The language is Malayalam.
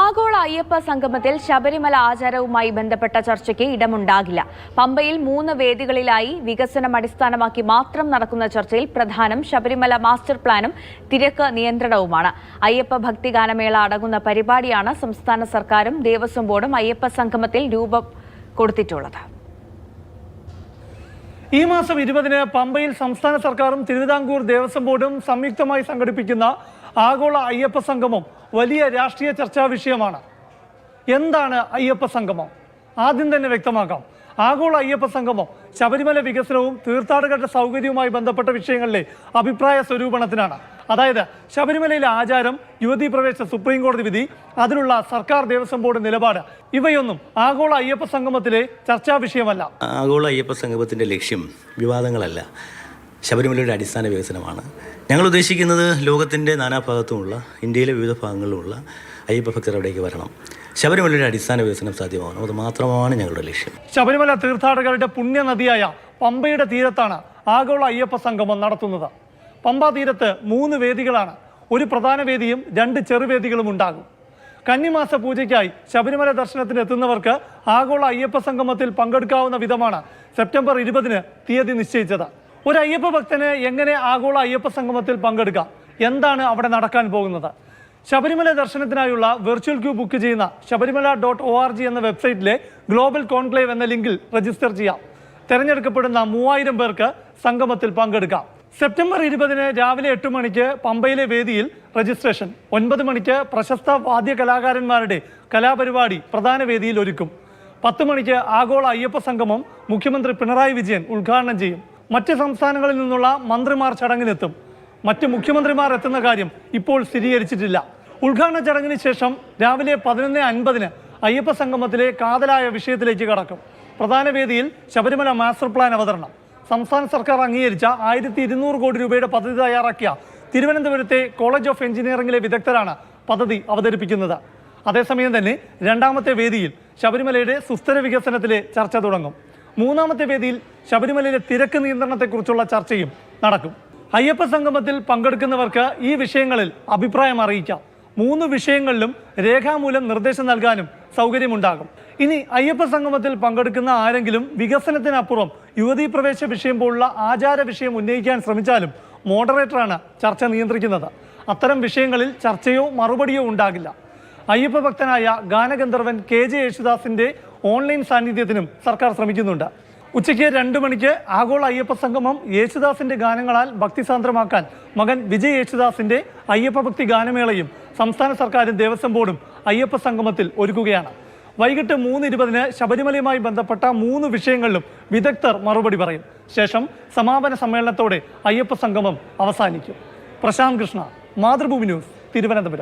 ആഗോള അയ്യപ്പ സംഗമത്തിൽ ശബരിമല ആചാരവുമായി ബന്ധപ്പെട്ട ചർച്ചയ്ക്ക് ഇടമുണ്ടാകില്ല. പമ്പയിൽ 3 വേദികളിലായി വികസനം അടിസ്ഥാനമാക്കി മാത്രം നടക്കുന്ന ചർച്ചയിൽ പ്രധാനം ശബരിമല മാസ്റ്റർ പ്ലാനും തിരക്ക് നിയന്ത്രണവുമാണ്. അയ്യപ്പ ഭക്തിഗാനമേള അടങ്ങുന്ന പരിപാടിയാണ് സംസ്ഥാന സർക്കാരും ദേവസ്വം ബോർഡും അയ്യപ്പ സംഗമത്തിൽ രൂപം കൊടുത്തിട്ടുള്ളത്. ഈ മാസം 20-ന് പമ്പയിൽ സംസ്ഥാന സർക്കാരും തിരുവിതാംകൂർ ദേവസ്വം ബോർഡും സംയുക്തമായി സംഘടിപ്പിക്കുന്ന ആഗോള അയ്യപ്പ സംഗമം വലിയ രാഷ്ട്രീയ ചർച്ചാ വിഷയമാണ്. എന്താണ് അയ്യപ്പ സംഗമം? ആദ്യം തന്നെ വ്യക്തമാക്കാം. ആഗോള അയ്യപ്പ സംഗമം ശബരിമല വികസനവും തീർത്ഥാടകരുടെ സൗകര്യവുമായി ബന്ധപ്പെട്ട വിഷയങ്ങളിലെ അഭിപ്രായ സ്വരൂപണത്തിനാണ്. അതായത് ശബരിമലയിലെ ആചാരം, യുവതീ പ്രവേശ സുപ്രീം കോടതി വിധി, അതിനുള്ള സർക്കാർ ദേവസ്വം ബോർഡ് നിലപാട്, ഇവയൊന്നും ആഗോള അയ്യപ്പ സംഗമത്തിലെ ചർച്ചാ വിഷയമല്ല. ആഗോള അയ്യപ്പ സംഗമത്തിൻ്റെ ലക്ഷ്യം വിവാദങ്ങളല്ല, ശബരിമലയുടെ അടിസ്ഥാന വികസനമാണ്. ഞങ്ങൾ ഉദ്ദേശിക്കുന്നത് ലോകത്തിൻ്റെ നാനാഭാഗത്തുമുള്ള, ഇന്ത്യയിലെ വിവിധ ഭാഗങ്ങളിലുമുള്ള അയ്യപ്പ ഭക്തർ അവിടേക്ക് വരണം. ശബരിമലയുടെ അടിസ്ഥാന വികസനം സാധ്യമാകണം. അത് മാത്രമാണ് ഞങ്ങളുടെ ലക്ഷ്യം. ശബരിമല തീർത്ഥാടകരുടെ പുണ്യനദിയായ പമ്പയുടെ തീരത്താണ് ആഗോള അയ്യപ്പ സംഗമം നടത്തുന്നത്. പമ്പ തീരത്ത് 3 വേദികളാണ്. ഒരു പ്രധാന വേദിയും 2 ചെറുവേദികളും ഉണ്ടാകും. കന്നിമാസ പൂജയ്ക്കായി ശബരിമല ദർശനത്തിന് എത്തുന്നവർക്ക് ആഗോള അയ്യപ്പ സംഗമത്തിൽ പങ്കെടുക്കാവുന്ന വിധമാണ് സെപ്റ്റംബർ 20-ന് തീയതി നിശ്ചയിച്ചത്. ഒരു അയ്യപ്പ ഭക്തന് എങ്ങനെ ആഗോള അയ്യപ്പ സംഗമത്തിൽ പങ്കെടുക്കാം? എന്താണ് അവിടെ നടക്കാൻ പോകുന്നത്? ശബരിമല ദർശനത്തിനായുള്ള വെർച്വൽ ക്യൂ ബുക്ക് ചെയ്യുന്ന ശബരിമല.org എന്ന വെബ്സൈറ്റിലെ ഗ്ലോബൽ കോൺക്ലേവ് എന്ന ലിങ്കിൽ രജിസ്റ്റർ ചെയ്യാം. തെരഞ്ഞെടുക്കപ്പെടുന്ന 3000 പേർക്ക് സംഗമത്തിൽ പങ്കെടുക്കാം. സെപ്റ്റംബർ 20-ന് രാവിലെ 8 മണിക്ക് പമ്പയിലെ വേദിയിൽ രജിസ്ട്രേഷൻ. 9 മണിക്ക് പ്രശസ്ത വാദ്യ കലാകാരന്മാരുടെ കലാപരിപാടി പ്രധാന വേദിയിൽ ഒരുക്കും. 10 മണിക്ക് ആഗോള അയ്യപ്പ സംഗമം മുഖ്യമന്ത്രി പിണറായി വിജയൻ ഉദ്ഘാടനം ചെയ്യും. മറ്റ് സംസ്ഥാനങ്ങളിൽ നിന്നുള്ള മന്ത്രിമാർ ചടങ്ങിനെത്തും. മറ്റ് മുഖ്യമന്ത്രിമാർ എത്തുന്ന കാര്യം ഇപ്പോൾ സ്ഥിരീകരിച്ചിട്ടില്ല. ഉദ്ഘാടന ചടങ്ങിന് ശേഷം രാവിലെ 11:50-ന് അയ്യപ്പ സംഗമത്തിലെ കാതലായ വിഷയത്തിലേക്ക് കടക്കും. പ്രധാന വേദിയിൽ ശബരിമല മാസ്റ്റർ പ്ലാൻ അവതരണം. സംസ്ഥാന സർക്കാർ അംഗീകരിച്ച 1200 കോടി രൂപയുടെ പദ്ധതി തയ്യാറാക്കിയ തിരുവനന്തപുരത്തെ കോളേജ് ഓഫ് എഞ്ചിനീയറിംഗിലെ വിദഗ്ധരാണ് പദ്ധതി അവതരിപ്പിക്കുന്നത്. അതേസമയം തന്നെ 2ാമത്തെ വേദിയിൽ ശബരിമലയുടെ സുസ്ഥിര വികസനത്തിലെ ചർച്ച തുടങ്ങും. 3ാമത്തെ വേദിയിൽ ശബരിമലയിലെ തിരക്ക് നിയന്ത്രണത്തെക്കുറിച്ചുള്ള ചർച്ചയും നടക്കും. അയ്യപ്പ സംഗമത്തിൽ പങ്കെടുക്കുന്നവർക്ക് ഈ വിഷയങ്ങളിൽ അഭിപ്രായം അറിയിക്കാം. 3 വിഷയങ്ങളിലും രേഖാമൂലം നിർദ്ദേശം നൽകാനും സൗകര്യമുണ്ടാകും. ഇനി അയ്യപ്പ സംഗമത്തിൽ പങ്കെടുക്കുന്ന ആരെങ്കിലും വികസനത്തിനപ്പുറം യുവതീ പ്രവേശ വിഷയം പോലുള്ള ആചാര വിഷയം ഉന്നയിക്കാൻ ശ്രമിച്ചാലും മോഡറേറ്ററാണ് ചർച്ച നിയന്ത്രിക്കുന്നത്. അത്തരം വിഷയങ്ങളിൽ ചർച്ചയോ മറുപടിയോ ഉണ്ടാകില്ല. അയ്യപ്പ ഭക്തനായ ഗാനഗന്ധർവൻ KJ യേശുദാസിന്റെ ഓൺലൈൻ സാന്നിധ്യത്തിനും സർക്കാർ ശ്രമിക്കുന്നുണ്ട്. ഉച്ചയ്ക്ക് 2 മണിക്ക് ആഗോള അയ്യപ്പ സംഗമം യേശുദാസിന്റെ ഗാനങ്ങളാൽ ഭക്തിസാന്ദ്രമാക്കാൻ മകൻ വിജയ് യേശുദാസിന്റെ അയ്യപ്പ ഭക്തി ഗാനമേളയും സംസ്ഥാന സർക്കാരും ദേവസ്വം ബോർഡും അയ്യപ്പ സംഗമത്തിൽ ഒരുക്കുകയാണ്. വൈകിട്ട് 3:20-ന് ശബരിമലയുമായി ബന്ധപ്പെട്ട 3 വിഷയങ്ങളിലും വിദഗ്ധർ മറുപടി പറയും. ശേഷം സമാപന സമ്മേളനത്തോടെ അയ്യപ്പ സംഗമം അവസാനിക്കും. പ്രശാന്ത് കൃഷ്ണ, മാതൃഭൂമി ന്യൂസ്, തിരുവനന്തപുരം.